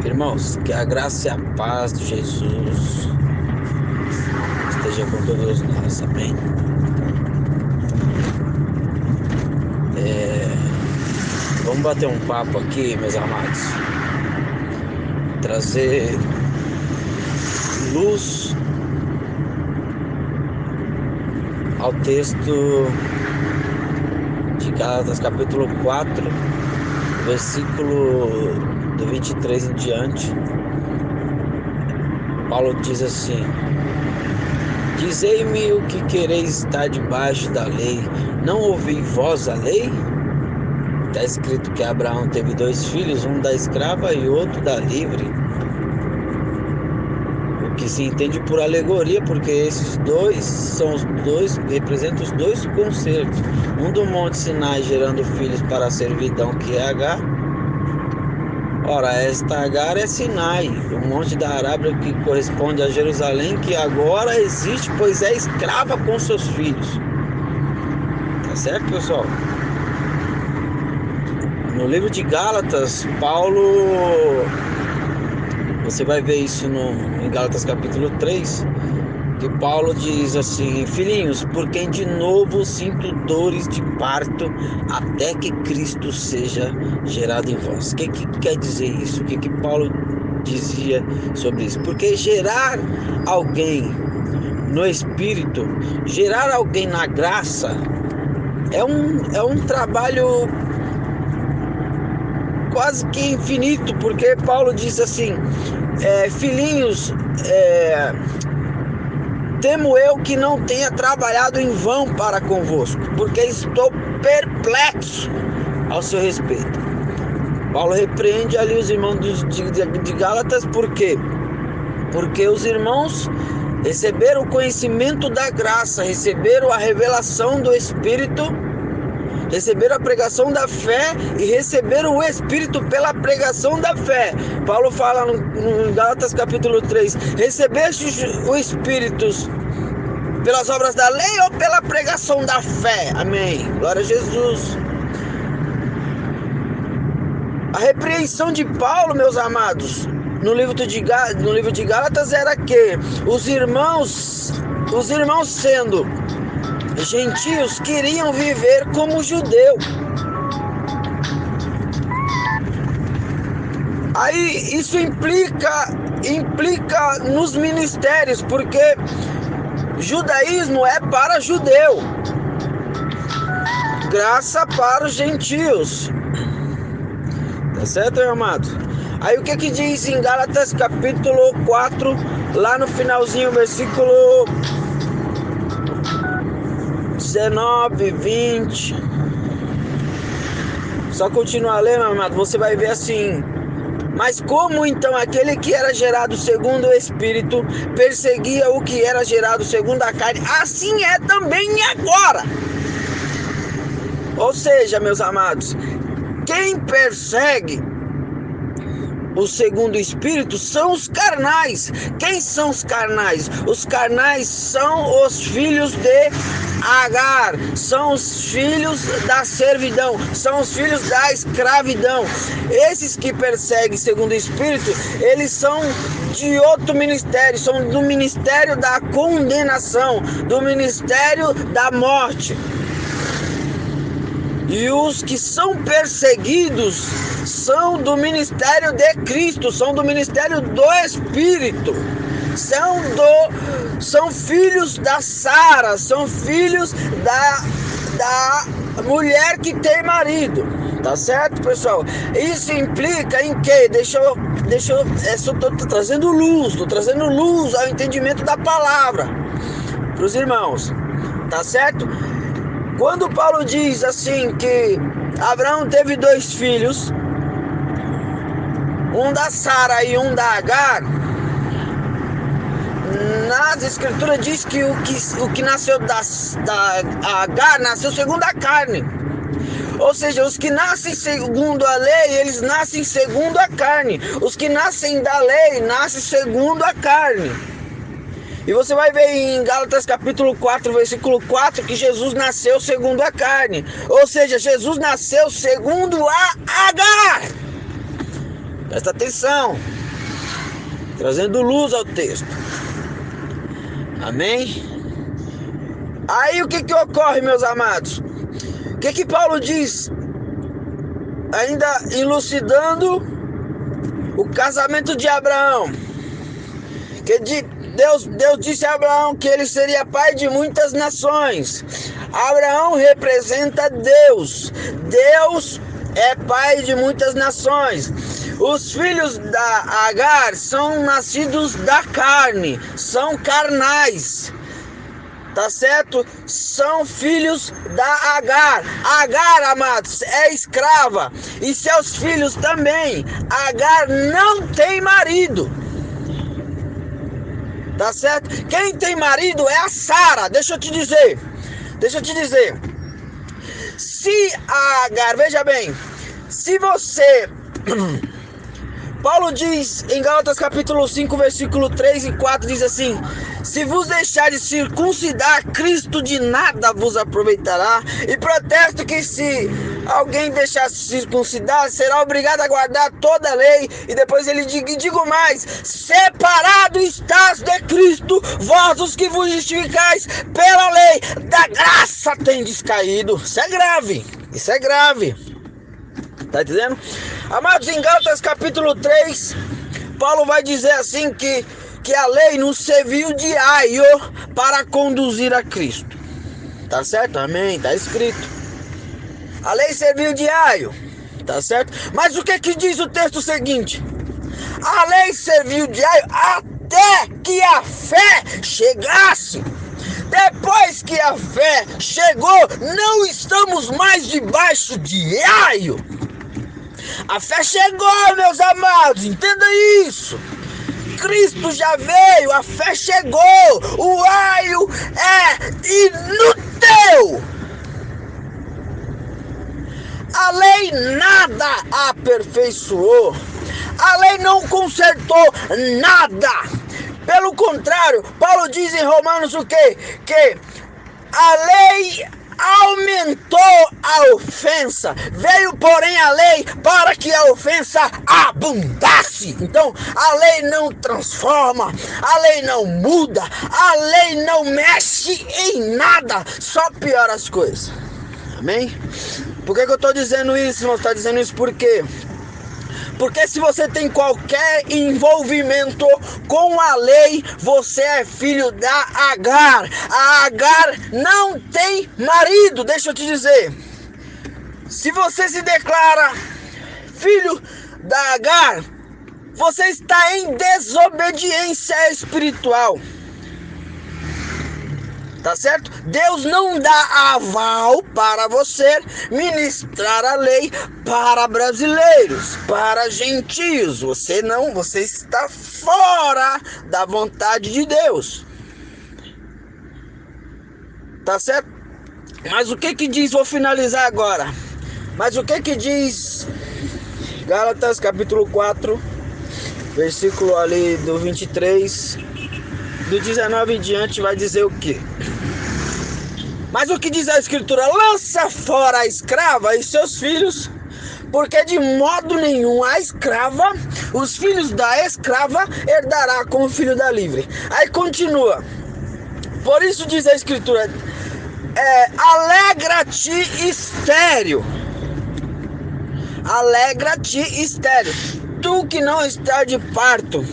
Irmãos, que a graça e a paz de Jesus esteja com todos nós, amém? Vamos bater um papo aqui, meus amados, trazer luz ao texto de Gálatas capítulo 4, versículo do 23 em diante. Paulo diz assim: dizei-me o que quereis estar debaixo da lei, não ouvi vós a lei? Está escrito que Abraão teve 2 filhos, um da escrava e outro da livre. O que se entende por alegoria, porque esses dois representam os 2 concertos. Um do Monte Sinai gerando filhos para a servidão, que é Agar. Ora, esta Agar é Sinai, o monte da Arábia que corresponde a Jerusalém, que agora existe, pois é escrava com seus filhos. Tá certo, pessoal? No livro de Gálatas, Paulo, você vai ver isso em Gálatas capítulo 3, que Paulo diz assim: filhinhos, por quem de novo sinto dores de parto, até que Cristo seja gerado em vós. O que quer dizer isso? O que Paulo dizia sobre isso? Porque gerar alguém no Espírito, gerar alguém na graça, é um trabalho quase que infinito, porque Paulo diz assim: filhinhos, temo eu que não tenha trabalhado em vão para convosco, porque estou perplexo ao seu respeito. Paulo repreende ali os irmãos de Gálatas, por quê? Porque os irmãos receberam o conhecimento da graça, receberam a revelação do Espírito, receberam a pregação da fé e receberam o Espírito pela pregação da fé. Paulo fala no Gálatas capítulo 3: recebeste o Espírito pelas obras da lei ou pela pregação da fé? Amém, glória a Jesus. A repreensão de Paulo, meus amados, no livro de Gálatas era que os irmãos sendo gentios queriam viver como judeu. Aí isso implica nos ministérios, porque judaísmo é para judeu, graça para os gentios. Tá certo, meu amado? Aí o que diz em Gálatas capítulo 4, lá no finalzinho, versículo 19, 20. Só continua a ler, meu amado, você vai ver assim: mas como então aquele que era gerado segundo o Espírito perseguia o que era gerado segundo a carne, assim é também agora. Ou seja, meus amados, quem persegue o segundo Espírito são os carnais. Quem são os carnais? Os carnais são os filhos de Agar, são os filhos da servidão, são os filhos da escravidão. Esses que perseguem segundo o Espírito, eles são de outro ministério, são do ministério da condenação, do ministério da morte. E os que são perseguidos são do ministério de Cristo, são do ministério do Espírito, são filhos da Sara, são filhos da mulher que tem marido. Tá certo, pessoal? Isso implica em que? Estou trazendo luz ao entendimento da palavra para os irmãos. Tá certo? Quando Paulo diz assim que Abraão teve 2 filhos, um da Sara e um da Agar, nas escrituras diz que o que nasceu da Agar nasceu segundo a carne. Ou seja, os que nascem segundo a lei, eles nascem segundo a carne. Os que nascem da lei, nascem segundo a carne. E você vai ver em Gálatas capítulo 4, versículo 4, que Jesus nasceu segundo a carne. Ou seja, Jesus nasceu segundo a Agar. Presta atenção. Trazendo luz ao texto. Amém? Aí o que ocorre, meus amados? O que Paulo diz? Ainda elucidando o casamento de Abraão. Que Deus disse a Abraão que ele seria pai de muitas nações. Abraão representa Deus. Deus é pai de muitas nações. Os filhos da Agar são nascidos da carne, são carnais. Tá certo? São filhos da Agar. Agar, amados, é escrava. E seus filhos também. Agar não tem marido. Tá certo? Quem tem marido é a Sara. Deixa eu te dizer. Se a Agar, veja bem, se você... Paulo diz em Gálatas capítulo 5, versículo 3 e 4, diz assim: se vos deixares circuncidar, Cristo de nada vos aproveitará. E protesto que se alguém deixar circuncidar, será obrigado a guardar toda a lei. E depois ele digo mais: separado estás de Cristo, vós os que vos justificais pela lei, da graça tendes caído. Isso é grave. Tá entendendo? Amados, em Gálatas capítulo 3, Paulo vai dizer assim que a lei nos serviu de aio para conduzir a Cristo. Tá certo? Amém? Tá escrito. A lei serviu de aio. Tá certo? Mas o que diz o texto seguinte? A lei serviu de aio até que a fé chegasse. Depois que a fé chegou, não estamos mais debaixo de aio. A fé chegou, meus amados, entenda isso. Cristo já veio, a fé chegou. O aio é inútil. A lei nada aperfeiçoou. A lei não consertou nada. Pelo contrário, Paulo diz em Romanos o quê? Que a lei aumentou a ofensa. Veio, porém, a lei para que a ofensa abundasse. Então, a lei não transforma, a lei não muda, a lei não mexe em nada, só piora as coisas. Amém? Por que eu estou dizendo isso, irmão? Está dizendo isso por quê? Porque se você tem qualquer envolvimento com a lei, você é filho da Agar. A Agar não tem marido, deixa eu te dizer. Se você se declara filho da Agar, você está em desobediência espiritual. Tá certo? Deus não dá aval para você ministrar a lei para brasileiros, para gentios. Você está fora da vontade de Deus. Tá certo? Mas o que diz, vou finalizar agora. Mas o que diz Gálatas capítulo 4, versículo ali do 23, do 19 em diante, vai dizer o quê? Mas o que diz a Escritura? Lança fora a escrava e seus filhos, porque de modo nenhum a escrava, os filhos da escrava, herdará com o filho da livre. Aí continua. Por isso diz a Escritura: alegra-te, estéril. Alegra-te, estéril, tu que não está de parto,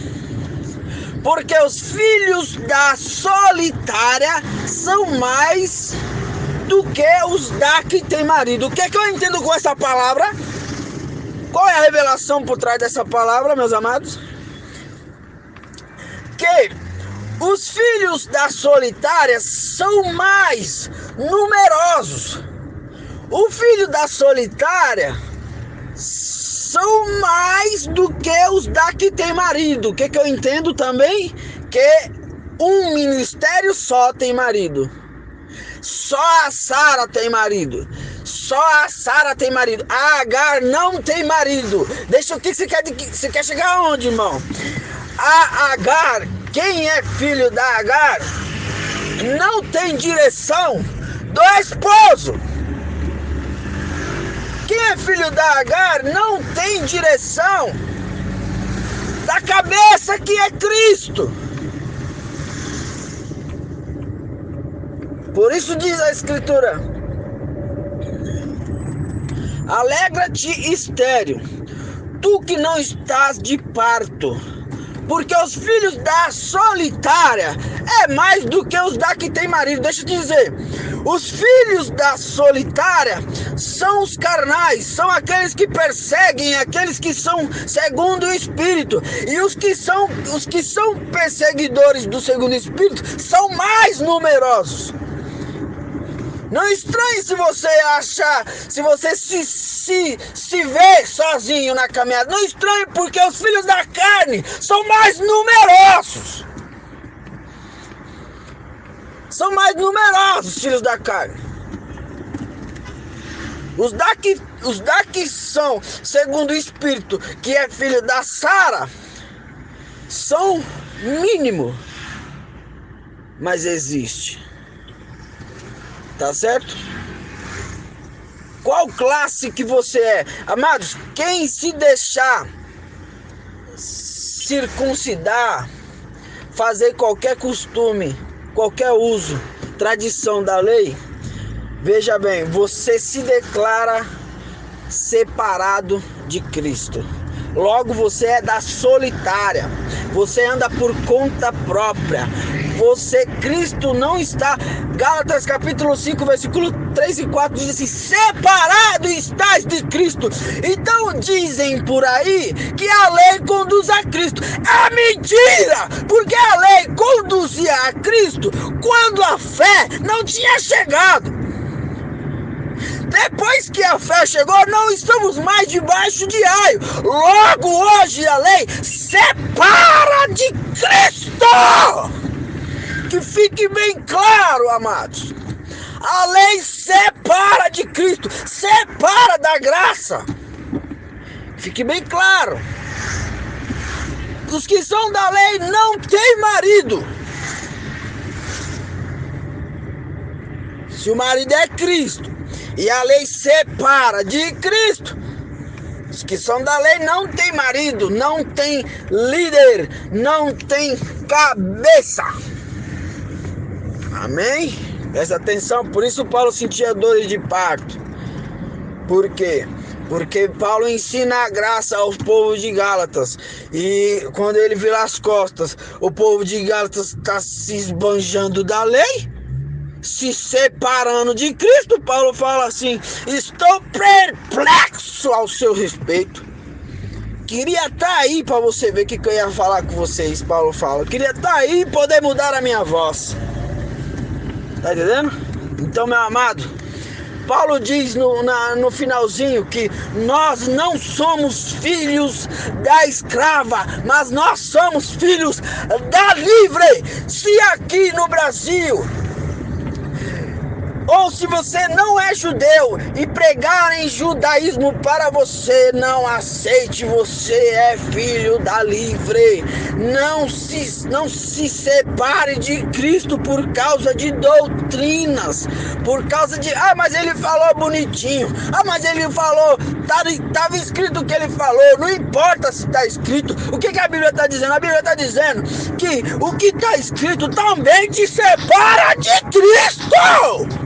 porque os filhos da solitária são mais do que os da que tem marido. O que eu entendo com essa palavra? Qual é a revelação por trás dessa palavra, meus amados? Que os filhos da solitária são mais numerosos. O filho da solitária são mais do que os da que tem marido. O que eu entendo também? Que um ministério só tem marido. Só a Sara tem marido. Só a Sara tem marido. A Agar não tem marido. Deixa o que você quer chegar aonde, irmão? A Agar, quem é filho da Agar, não tem direção do esposo. Quem é filho da Agar não tem direção da cabeça que é Cristo. Por isso diz a Escritura: alegra-te, estéril, tu que não estás de parto, porque os filhos da solitária é mais do que os da que tem marido. Deixa eu te dizer, os filhos da solitária são os carnais, são aqueles que perseguem, aqueles que são segundo o Espírito. E os que são perseguidores do segundo Espírito são mais numerosos. Não estranhe se você achar, se você se vê sozinho na caminhada. Não estranhe, porque os filhos da carne são mais numerosos. São mais numerosos os filhos da carne. Os daqui são, segundo o Espírito, que é filho da Sara, são mínimo, mas existe. Tá certo? Qual classe que você é? Amados, quem se deixar circuncidar, fazer qualquer costume, qualquer uso, tradição da lei, veja bem, você se declara separado de Cristo. Logo você é da solitária. Você anda por conta própria. Cristo não está. Gálatas capítulo 5, versículo 3 e 4 diz assim: separado estás de Cristo. Então dizem por aí que a lei conduz a Cristo. É mentira! Porque a lei conduzia a Cristo quando a fé não tinha chegado. Depois que a fé chegou, não estamos mais debaixo de aio. Logo hoje a lei separa de Cristo. Que fique bem claro, amados. A lei separa de Cristo, separa da graça. Fique bem claro. Os que são da lei não têm marido. Se o marido é Cristo e a lei separa de Cristo, os que são da lei não têm marido, não têm líder, não têm cabeça. Amém? Presta atenção, por isso Paulo sentia dores de parto. Por quê? Porque Paulo ensina a graça aos povos de Gálatas. E quando ele vira as costas, o povo de Gálatas está se esbanjando da lei, se separando de Cristo. Paulo fala assim: estou perplexo ao seu respeito. Queria estar aí para você ver o que eu ia falar com vocês. Paulo fala: queria estar aí e poder mudar a minha voz. Tá entendendo? Então, meu amado, Paulo diz no finalzinho que nós não somos filhos da escrava, mas nós somos filhos da livre. Se aqui no Brasil, ou se você não é judeu e pregarem judaísmo para você, não aceite, você é filho da livre. Não se separe de Cristo por causa de doutrinas, por causa de, mas ele falou bonitinho, mas ele falou, estava escrito o que ele falou. Não importa se está escrito. O que a Bíblia está dizendo? A Bíblia está dizendo que o que está escrito também te separa de Cristo.